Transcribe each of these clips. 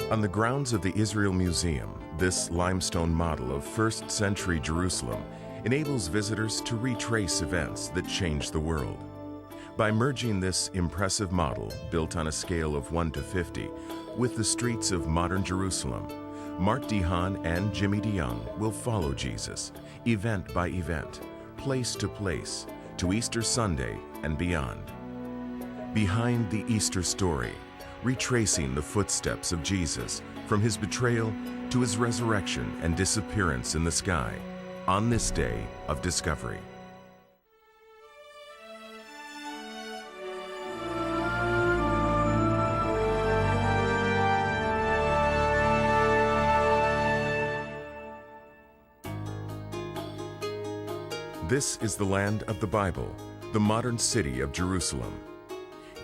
On the grounds of the Israel Museum, this limestone model of first century Jerusalem enables visitors to retrace events that changed the world. By merging this impressive model, built on a scale of 1 to 50, with the streets of modern Jerusalem, Mart DeHaanovi and Jimmy DeYoungovi will follow Jesus, event by event, place to place, to Easter Sunday and beyond. Behind the Easter story, retracing the footsteps of Jesus from his betrayal to his resurrection and disappearance in the sky on this day of discovery. This is the land of the Bible, the modern city of Jerusalem.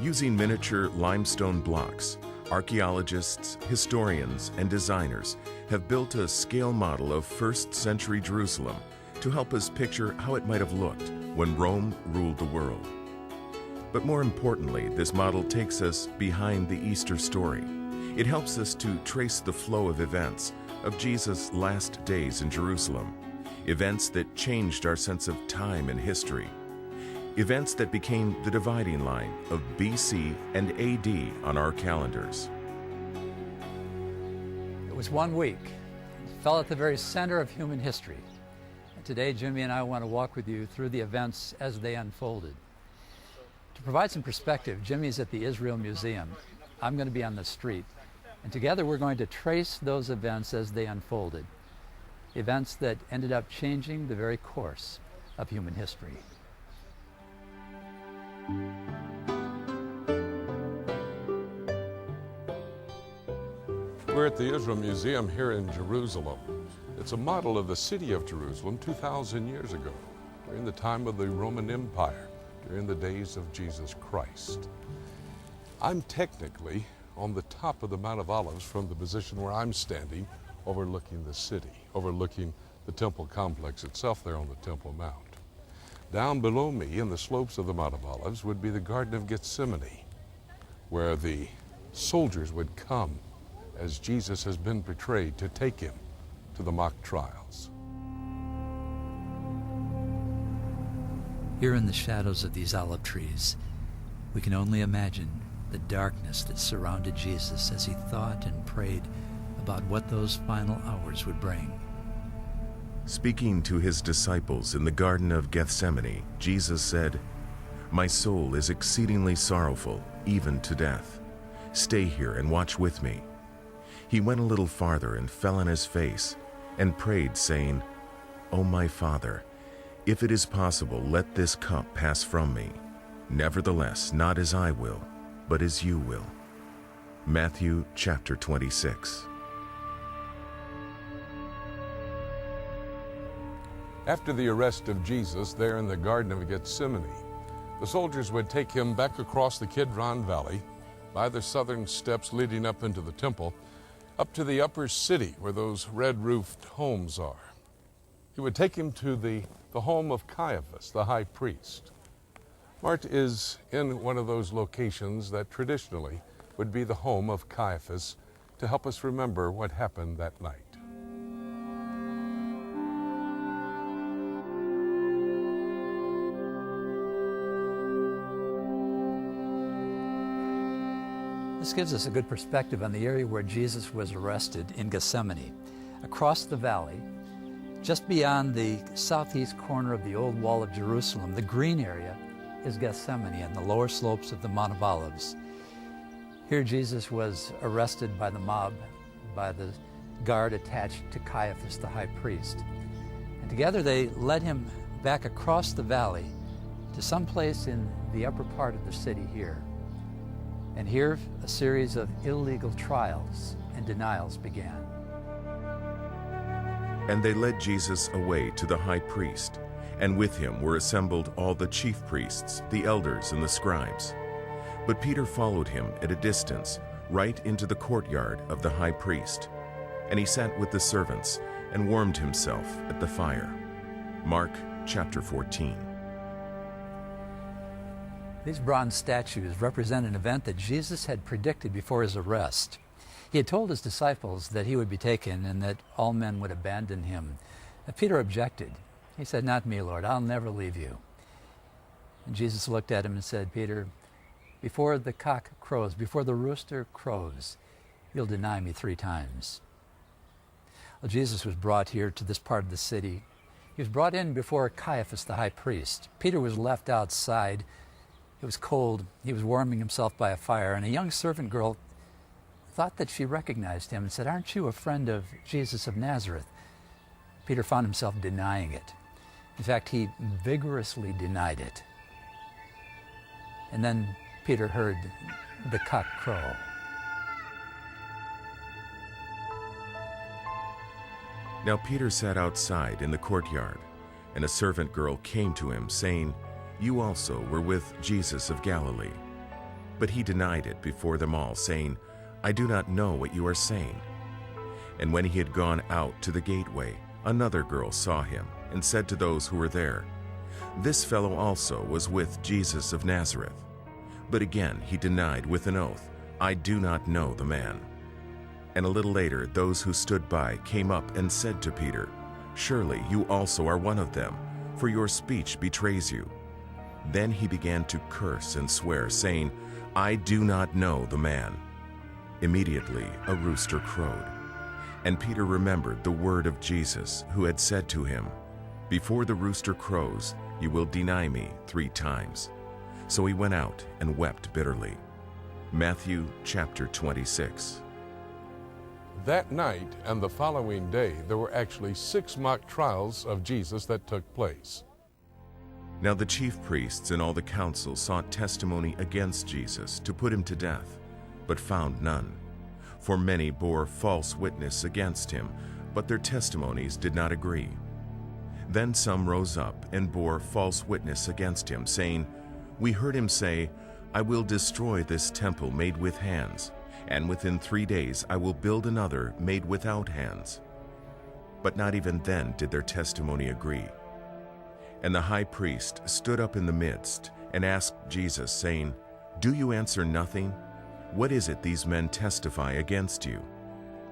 Using miniature limestone blocks, archaeologists, historians, and designers have built a scale model of first century Jerusalem to help us picture how it might have looked when Rome ruled the world. But more importantly, this model takes us behind the Easter story. It helps us to trace the flow of events of Jesus' last days in Jerusalem, events that changed our sense of time and history, events that became the dividing line of BC and AD on our calendars. It was 1 week. It fell at the very center of human history. And today, Jimmy and I want to walk with you through the events as they unfolded. To provide some perspective, Jimmy's at the Israel Museum. I'm going to be on the street. And together we're going to trace those events as they unfolded. Events that ended up changing the very course of human history. We're at the Israel Museum here in Jerusalem. It's a model of the city of Jerusalem 2,000 years ago, during the time of the Roman Empire, during the days of Jesus Christ. I'm technically on the top of the Mount of Olives from the position where I'm standing, overlooking the city, overlooking the temple complex itself there on the Temple Mount. Down below me in the slopes of the Mount of Olives would be the Garden of Gethsemane, where the soldiers would come as Jesus has been betrayed to take him to the mock trials. Here in the shadows of these olive trees, we can only imagine the darkness that surrounded Jesus as he thought and prayed about what those final hours would bring. Speaking to his disciples in the Garden of Gethsemane, Jesus said, "My soul is exceedingly sorrowful, even to death. Stay here and watch with me." He went a little farther and fell on his face and prayed, saying, "O my Father, if it is possible, let this cup pass from me. Nevertheless, not as I will, but as you will." Matthew chapter 26. After the arrest of Jesus there in the Garden of Gethsemane, the soldiers would take him back across the Kidron Valley by the southern steps leading up into the temple, up to the upper city where those red-roofed homes are. He would take him to the home of Caiaphas, the high priest. Mart is in one of those locations that traditionally would be the home of Caiaphas to help us remember what happened that night. This gives us a good perspective on the area where Jesus was arrested in Gethsemane. Across the valley, just beyond the southeast corner of the old wall of Jerusalem, the green area is Gethsemane and the lower slopes of the Mount of Olives. Here Jesus was arrested by the mob, by the guard attached to Caiaphas, the high priest. And together they led him back across the valley to some place in the upper part of the city here. And here, a series of illegal trials and denials began. And they led Jesus away to the high priest, and with him were assembled all the chief priests, the elders, and the scribes. But Peter followed him at a distance, right into the courtyard of the high priest. And he sat with the servants and warmed himself at the fire. Mark chapter 14. These bronze statues represent an event that Jesus had predicted before his arrest. He had told his disciples that he would be taken and that all men would abandon him. Peter objected. He said, "Not me, Lord. I'll never leave you." And Jesus looked at him and said, "Peter, before the cock crows, before the rooster crows, you'll deny me 3 times." Well, Jesus was brought here to this part of the city. He was brought in before Caiaphas, the high priest. Peter was left outside. It was cold. He was warming himself by a fire, and a young servant girl thought that she recognized him and said, "Aren't you a friend of Jesus of Nazareth?" Peter found himself denying it. In fact, he vigorously denied it. And then Peter heard the cock crow. Now Peter sat outside in the courtyard, and a servant girl came to him, saying, "You also were with Jesus of Galilee." But he denied it before them all, saying, "I do not know what you are saying." And when he had gone out to the gateway, another girl saw him and said to those who were there, "This fellow also was with Jesus of Nazareth." But again he denied with an oath, "I do not know the man." And a little later those who stood by came up and said to Peter, "Surely you also are one of them, for your speech betrays you." Then he began to curse and swear, saying, "I do not know the man." Immediately a rooster crowed. And Peter remembered the word of Jesus, who had said to him, "Before the rooster crows, you will deny me 3 times." So he went out and wept bitterly. Matthew chapter 26. That night and the following day, there were actually 6 mock trials of Jesus that took place. Now the chief priests and all the council sought testimony against Jesus to put him to death, but found none. For many bore false witness against him, but their testimonies did not agree. Then some rose up and bore false witness against him, saying, "We heard him say, 'I will destroy this temple made with hands, and within 3 days I will build another made without hands.' But not even then did their testimony agree. And the high priest stood up in the midst and asked Jesus, saying, 'Do you answer nothing? What is it these men testify against you?'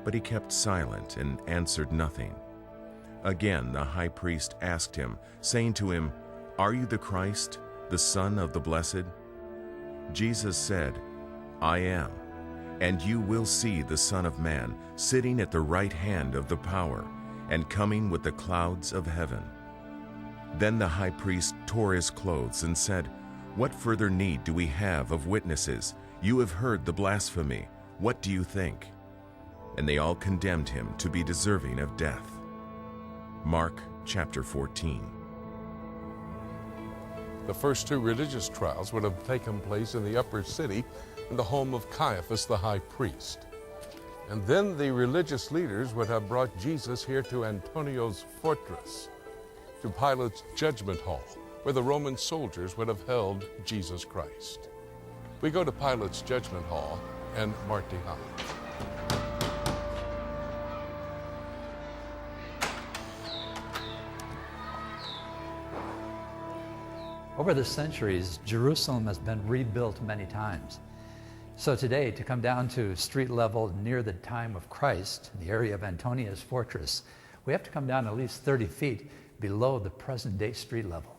But he kept silent and answered nothing. Again the high priest asked him, saying to him, 'Are you the Christ, the Son of the Blessed?' Jesus said, 'I am, and you will see the Son of Man sitting at the right hand of the power, and coming with the clouds of heaven.' Then the high priest tore his clothes and said, 'What further need do we have of witnesses? You have heard the blasphemy. What do you think?' And they all condemned him to be deserving of death." Mark chapter 14. The first 2 religious trials would have taken place in the upper city in the home of Caiaphas the high priest. And then the religious leaders would have brought Jesus here to Antonio's fortress, to Pilate's judgment hall, where the Roman soldiers would have held Jesus Christ. We go to Pilate's judgment hall and Mart DeHaanovi. Over the centuries, Jerusalem has been rebuilt many times. So today, to come down to street level near the time of Christ, in the area of Antonia's fortress, we have to come down at least 30 feet below the present day street level.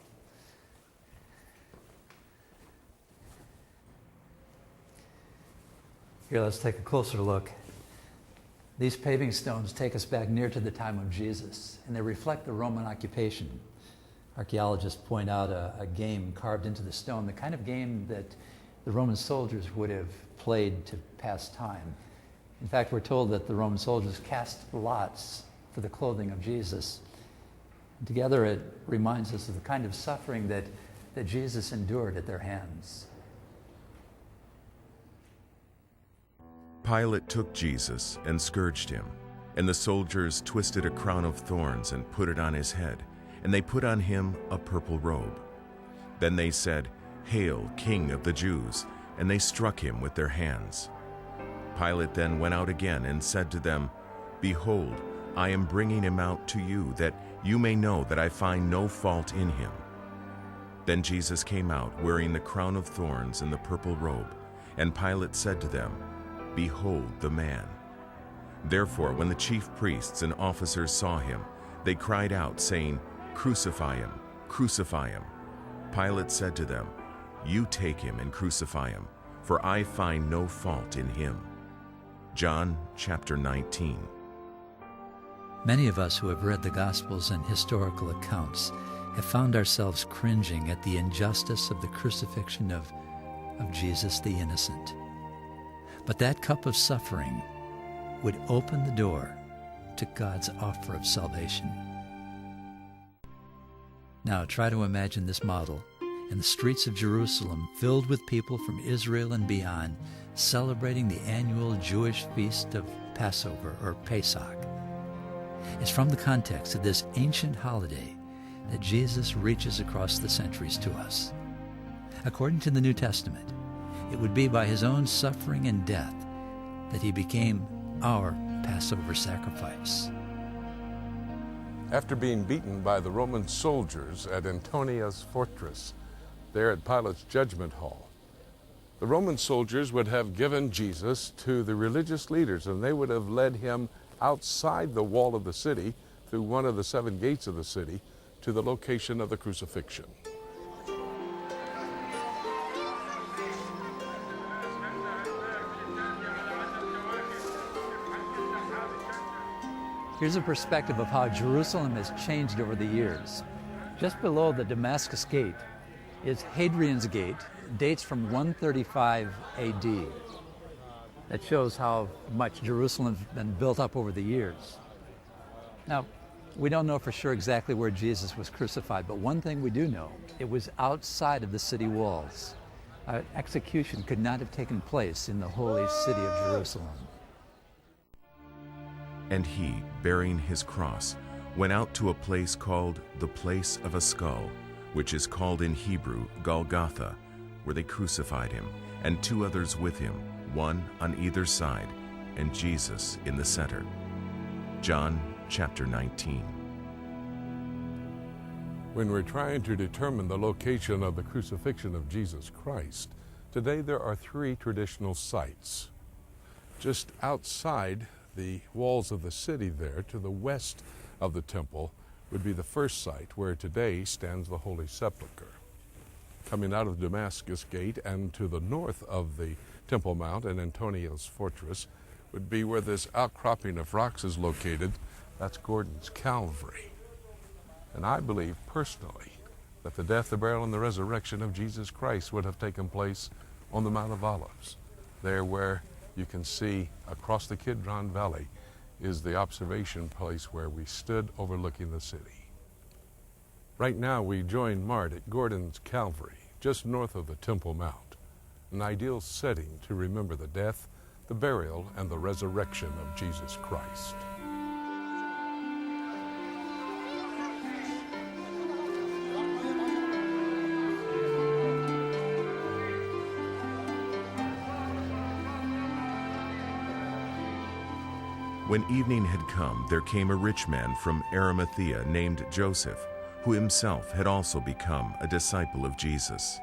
Here, let's take a closer look. These paving stones take us back near to the time of Jesus, and they reflect the Roman occupation. Archaeologists point out a game carved into the stone, the kind of game that the Roman soldiers would have played to pass time. In fact, we're told that the Roman soldiers cast lots for the clothing of Jesus. And together it reminds us of the kind of suffering that Jesus endured at their hands. Pilate took Jesus and scourged him, and the soldiers twisted a crown of thorns and put it on his head, and they put on him a purple robe. Then they said, "Hail, King of the Jews!" and they struck him with their hands. Pilate then went out again and said to them, "Behold, I am bringing him out to you, that you may know that I find no fault in him." Then Jesus came out wearing the crown of thorns and the purple robe, and Pilate said to them, "Behold the man." Therefore, when the chief priests and officers saw him, they cried out, saying, "Crucify him! Crucify him!" Pilate said to them, "You take him and crucify him, for I find no fault in him." John chapter 19. Many of us who have read the Gospels and historical accounts have found ourselves cringing at the injustice of the crucifixion of Jesus the innocent. But that cup of suffering would open the door to God's offer of salvation. Now try to imagine this model in the streets of Jerusalem, filled with people from Israel and beyond, celebrating the annual Jewish feast of Passover or Pesach. It's from the context of this ancient holiday that Jesus reaches across the centuries to us. According to the New Testament, it would be by his own suffering and death that he became our Passover sacrifice. After being beaten by the Roman soldiers at Antonia's fortress, there at Pilate's judgment hall, the Roman soldiers would have given Jesus to the religious leaders, and they would have led him outside the wall of the city through one of the 7 gates of the city to the location of the crucifixion. Here's a perspective of how Jerusalem has changed over the years. Just below the Damascus Gate is Hadrian's Gate, dates from 135 AD. That shows how much Jerusalem's been built up over the years. Now, we don't know for sure exactly where Jesus was crucified, but one thing we do know, it was outside of the city walls. Execution could not have taken place in the holy city of Jerusalem. And he, bearing his cross, went out to a place called the Place of a Skull, which is called in Hebrew Golgotha, where they crucified him, and 2 others with him, one on either side, and Jesus in the center. John chapter 19. When we're trying to determine the location of the crucifixion of Jesus Christ, today there are 3 traditional sites. Just outside the walls of the city there, to the west of the temple, would be the first site where today stands the Holy Sepulchre. Coming out of the Damascus Gate and to the north of the Temple Mount and Antonia's fortress would be where this outcropping of rocks is located. That's Gordon's Calvary. And I believe personally that the death, the burial, and the resurrection of Jesus Christ would have taken place on the Mount of Olives, there where you can see across the Kidron Valley is the observation place where we stood overlooking the city. Right now we join Mart at Gordon's Calvary, just north of the Temple Mount, an ideal setting to remember the death, the burial, and the resurrection of Jesus Christ. When evening had come, there came a rich man from Arimathea named Joseph, who himself had also become a disciple of Jesus.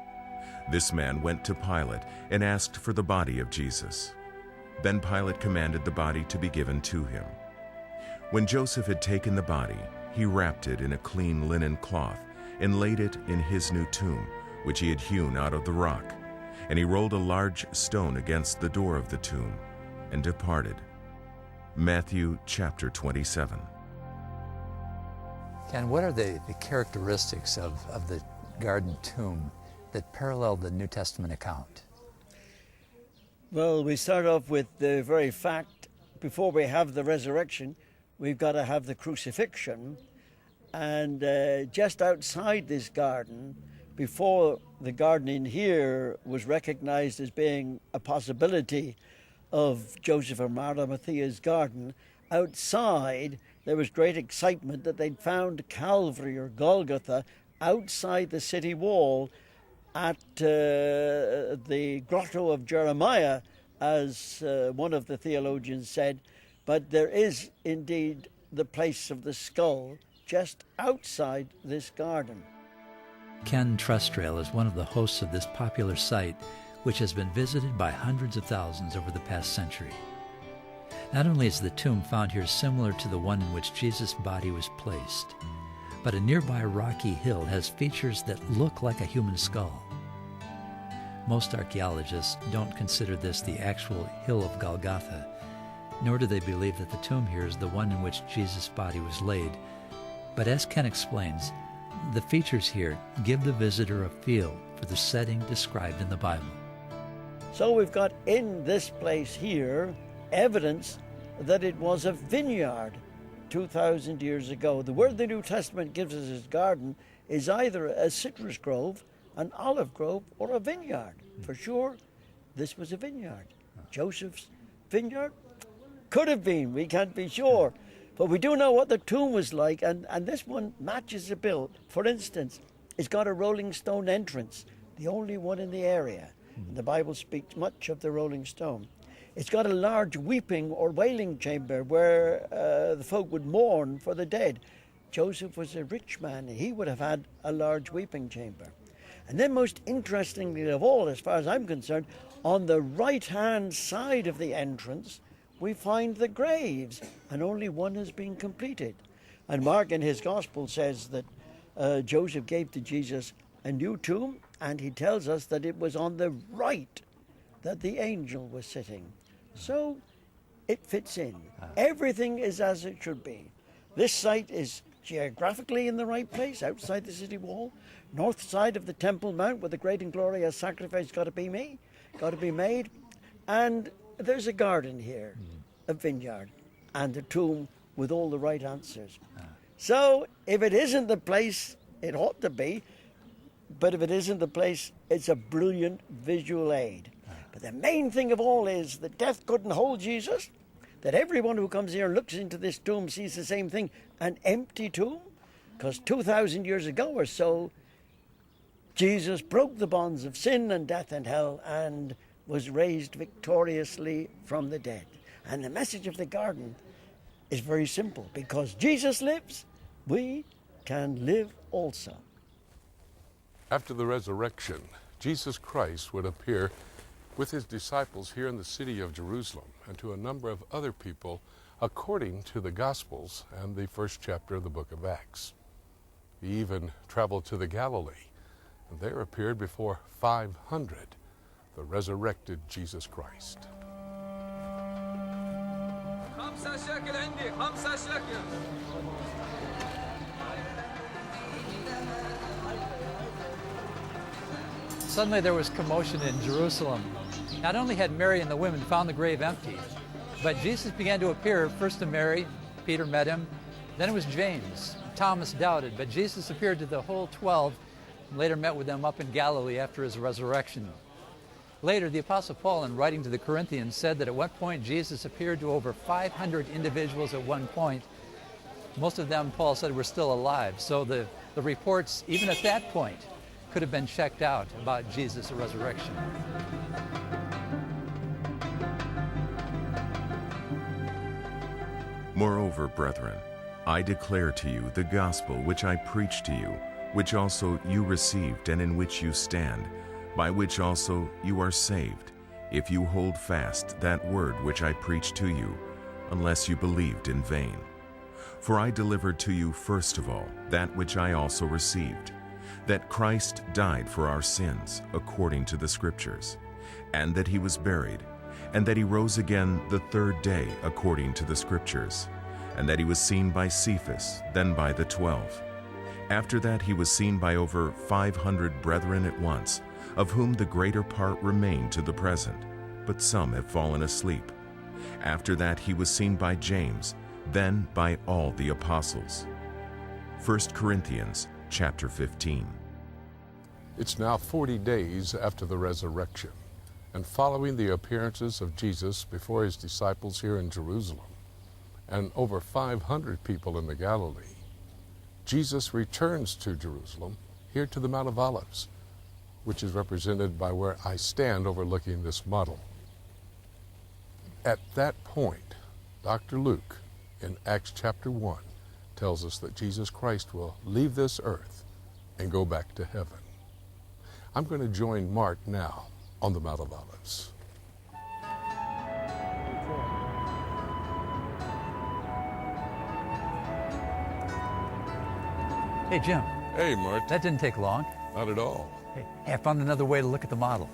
This man went to Pilate and asked for the body of Jesus. Then Pilate commanded the body to be given to him. When Joseph had taken the body, he wrapped it in a clean linen cloth and laid it in his new tomb, which he had hewn out of the rock. And he rolled a large stone against the door of the tomb and departed. Matthew chapter 27. Ken, what are the characteristics of the garden tomb that parallel the New Testament account? Well, we start off with the very fact, before we have the resurrection, we've got to have the crucifixion. And just outside this garden, before the garden in here was recognized as being a possibility of Joseph of Arimathea's garden, outside there was great excitement that they'd found Calvary or Golgotha outside the city wall at the grotto of Jeremiah, as one of the theologians said. But there is indeed the place of the skull just outside this garden. Ken Trustrail is one of the hosts of this popular site, which has been visited by hundreds of thousands over the past century. Not only is the tomb found here similar to the one in which Jesus' body was placed, but a nearby rocky hill has features that look like a human skull. Most archaeologists don't consider this the actual hill of Golgotha, nor do they believe that the tomb here is the one in which Jesus' body was laid. But as Ken explains, the features here give the visitor a feel for the setting described in the Bible. So we've got in this place here evidence that it was a vineyard 2,000 years ago. The word the New Testament gives us as garden is either a citrus grove, an olive grove, or a vineyard. For sure, this was a vineyard. Joseph's vineyard? Could have been, we can't be sure. But we do know what the tomb was like, and this one matches the bill. For instance, it's got a rolling stone entrance, the only one in the area. And the Bible speaks much of the rolling stone. It's got a large weeping or wailing chamber where the folk would mourn for the dead. Joseph was a rich man. He would have had a large weeping chamber. And then most interestingly of all, as far as I'm concerned, on the right-hand side of the entrance, we find the graves, and only one has been completed. And Mark in his gospel says that Joseph gave to Jesus a new tomb, and he tells us that it was on the right that the angel was sitting. So it fits in. Everything is as it should be. This site is geographically in the right place, outside the city wall, north side of the Temple Mount, where the great and glorious sacrifice got to be made. And there's a garden here, a vineyard, and a tomb with all the right answers. So if it isn't the place it ought to be, but if it isn't the place, it's a brilliant visual aid. But the main thing of all is that death couldn't hold Jesus, that everyone who comes here and looks into this tomb sees the same thing, an empty tomb, because 2,000 years ago or so, Jesus broke the bonds of sin and death and hell and was raised victoriously from the dead. And the message of the garden is very simple. Because Jesus lives, we can live also. After the resurrection, Jesus Christ would appear with his disciples here in the city of Jerusalem and to a number of other people according to the Gospels and the first chapter of the book of Acts. He even traveled to the Galilee and there appeared before 500, the resurrected Jesus Christ. Suddenly there was commotion in Jerusalem. Not only had Mary and the women found the grave empty, but Jesus began to appear first to Mary. Peter met him. Then it was James. Thomas doubted, but Jesus appeared to the whole 12 and later met with them up in Galilee after his resurrection. Later, the Apostle Paul, in writing to the Corinthians, said that at one point Jesus appeared to over 500 individuals at one point. Most of them, Paul said, were still alive. So the reports, even at that point, could have been checked out about Jesus' resurrection. Moreover, brethren, I declare to you the gospel which I preached to you, which also you received and in which you stand, by which also you are saved, if you hold fast that word which I preached to you, unless you believed in vain. For I delivered to you first of all that which I also received, that Christ died for our sins according to the Scriptures, and that he was buried, and that he rose again the third day according to the Scriptures, and that he was seen by Cephas, then by the 12. After that he was seen by over 500 brethren at once, of whom the greater part remain to the present, but some have fallen asleep. After that he was seen by James, then by all the apostles. 1 Corinthians chapter 15. It's now 40 days after the resurrection, and following the appearances of Jesus before his disciples here in Jerusalem, and over 500 people in the Galilee, Jesus returns to Jerusalem, here to the Mount of Olives, which is represented by where I stand overlooking this model. At that point, Dr. Luke, in Acts chapter 1, tells us that Jesus Christ will leave this earth and go back to heaven. I'm going to join Mart now on the Mount of Olives. Hey, Jim, Hey, Mart. that didn't take long. Not at all. Hey, I found another way to look at the model.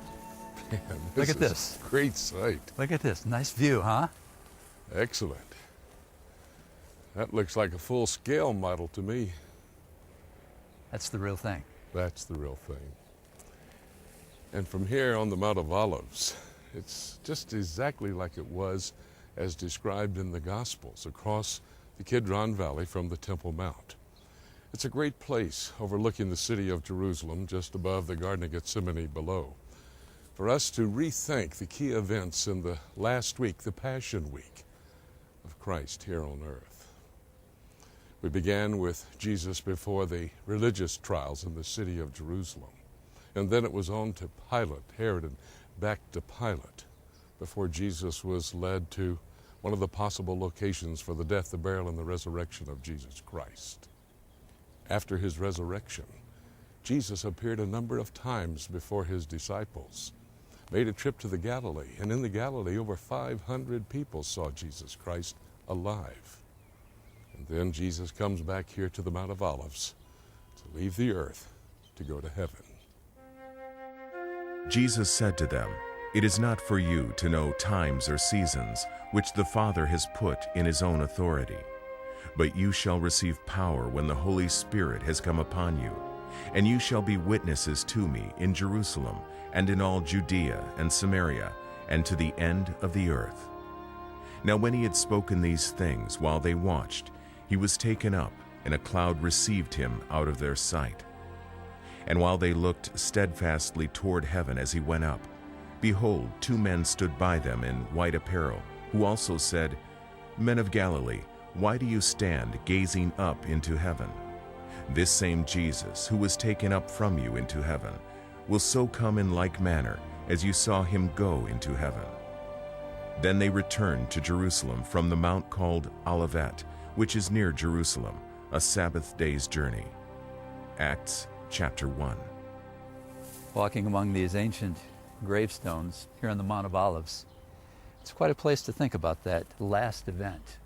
Man, Look at is this. a great sight. Look at this. Nice view, huh? Excellent. That looks like a full-scale model to me. That's the real thing. That's the real thing. And from here on the Mount of Olives, it's just exactly like it was as described in the Gospels across the Kidron Valley from the Temple Mount. It's a great place overlooking the city of Jerusalem just above the Garden of Gethsemane below, for us to rethink the key events in the last week, the Passion Week of Christ here on earth. We began with Jesus before the religious trials in the city of Jerusalem, and then it was on to Pilate, Herod, and back to Pilate before Jesus was led to one of the possible locations for the death, the burial, and the resurrection of Jesus Christ. After his resurrection, Jesus appeared a number of times before his disciples, made a trip to the Galilee, and in the Galilee over 500 people saw Jesus Christ alive. And then Jesus comes back here to the Mount of Olives to leave the earth to go to heaven. Jesus said to them, "It is not for you to know times or seasons which the Father has put in his own authority. But you shall receive power when the Holy Spirit has come upon you, and you shall be witnesses to me in Jerusalem and in all Judea and Samaria and to the end of the earth." Now when he had spoken these things while they watched, he was taken up, and a cloud received him out of their sight. And while they looked steadfastly toward heaven as he went up, behold, 2 men stood by them in white apparel, who also said, "Men of Galilee, why do you stand gazing up into heaven? This same Jesus, who was taken up from you into heaven, will so come in like manner as you saw him go into heaven." Then they returned to Jerusalem from the mount called Olivet, which is near Jerusalem, a Sabbath day's journey. Acts chapter 1. Walking among these ancient gravestones here on the Mount of Olives, it's quite a place to think about that last event.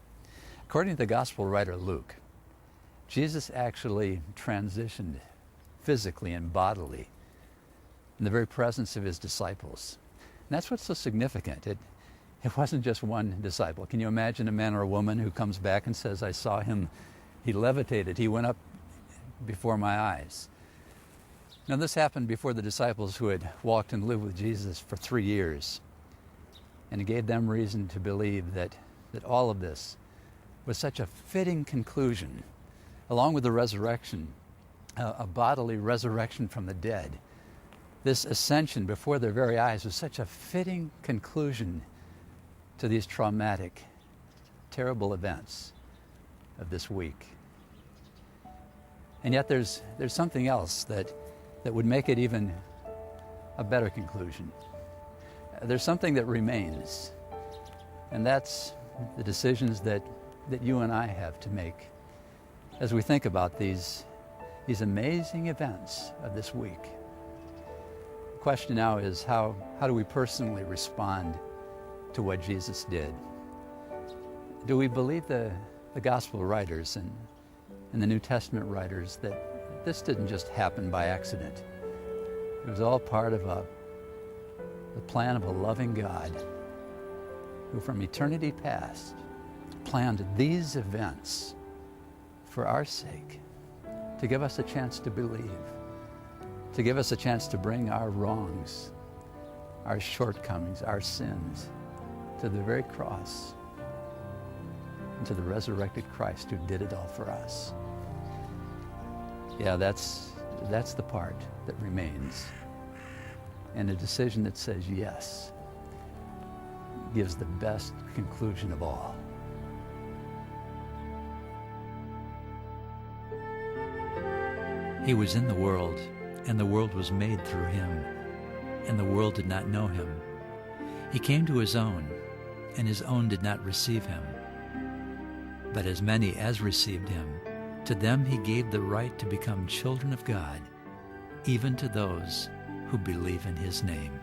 According to the Gospel writer Luke, Jesus actually transitioned physically and bodily in the very presence of his disciples. And that's what's so significant. It wasn't just one disciple. Can you imagine a man or a woman who comes back and says, "I saw him, he levitated, he went up before my eyes"? Now this happened before the disciples who had walked and lived with Jesus for 3 years. And it gave them reason to believe that all of this was such a fitting conclusion, along with the resurrection, a bodily resurrection from the dead. This ascension before their very eyes was such a fitting conclusion to these traumatic, terrible events of this week. And yet there's something else that would make it even a better conclusion. There's something that remains, and that's the decisions that you and I have to make as we think about these amazing events of this week. The question now is, how do we personally respond to what Jesus did? Do we believe the gospel writers and the New Testament writers that this didn't just happen by accident? It was all part of the plan of a loving God who from eternity past planned these events for our sake, to give us a chance to believe, to give us a chance to bring our wrongs, our shortcomings, our sins to the very cross and to the resurrected Christ who did it all for us. Yeah, that's the part that remains. And a decision that says yes gives the best conclusion of all. He was in the world, and the world was made through him, and the world did not know him. He came to his own, and his own did not receive him. But as many as received him, to them he gave the right to become children of God, even to those who believe in his name.